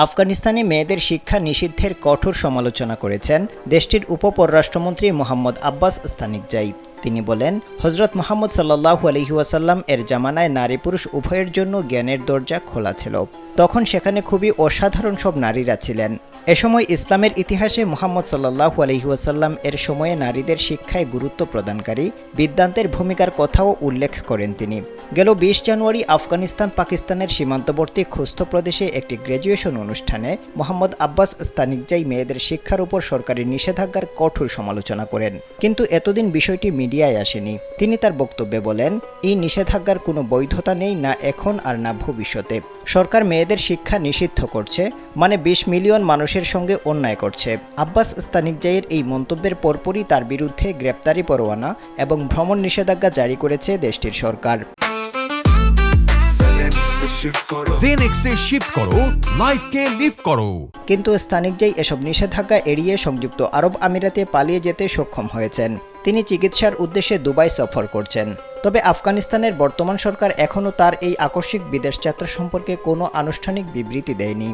আফগানিস্তানে মেয়েদের শিক্ষা নিষিদ্ধের কঠোর সমালোচনা করেছেন দেশটির উপপররাষ্ট্রমন্ত্রী মোহাম্মদ আব্বাস স্তানিকজাই। তিনি বলেন, হজরত মুহাম্মদ সাল্লাল্লাহু আলাইহি ওয়াসাল্লাম এর জামানায় নারী পুরুষ উভয়ের জন্য জ্ঞানের দরজা খোলা ছিল। তখন সেখানে খুবই অসাধারণ সব নারীরা ছিলেন। এ সময় ইসলামের ইতিহাসে মুহাম্মদ সাল্লাল্লাহু আলাইহি ওয়াসাল্লাম এর সময়ে নারীদের শিক্ষায় গুরুত্ব প্রদানকারী বিদ্বানদের ভূমিকার কথাও উল্লেখ করেন তিনি। গেল ২০ জানুয়ারি আফগানিস্তান পাকিস্তানের সীমান্তবর্তী খুস্ত প্রদেশে একটি গ্র্যাজুয়েশন অনুষ্ঠানে মোহাম্মদ আব্বাস স্তানিকজাই মেয়েদের শিক্ষার উপর সরকারি নিষেধাজ্ঞার কঠোর সমালোচনা করেন। কিন্তু এতদিন বিষয়টি মিডিয়ায় আসেনি। তিনি তার বক্তব্যে বলেন, এই নিষেধাজ্ঞার কোনো বৈধতা নেই, না এখন আর না ভবিষ্যতে। সরকার মেয়েদের শিক্ষা নিষিদ্ধ করছে, মানে ২০ মিলিয়ন মানুষের সঙ্গে অন্যায় করছে। আব্বাস স্তানিকজাইয়ের এই মন্তব্যের পরপরই তার বিরুদ্ধে গ্রেপ্তারি পরোয়ানা এবং ভ্রমণ নিষেধাজ্ঞা জারি করেছে দেশটির সরকার। জেনেক্সে শিফট করো, লাইফকে লিফট করো। কিন্তু স্তানিকজাই এসব নিষেধাজ্ঞা এড়িয়ে সংযুক্ত আরব আমিরাতে পালিয়ে যেতে সক্ষম হয়েছেন। তিনি চিকিৎসার উদ্দেশ্যে দুবাই সফর করছেন। তবে আফগানিস্তানের বর্তমান সরকার এখনও তার এই আকস্মিক বিদেশ যাত্রা সম্পর্কে কোনো আনুষ্ঠানিক বিবৃতি দেয়নি।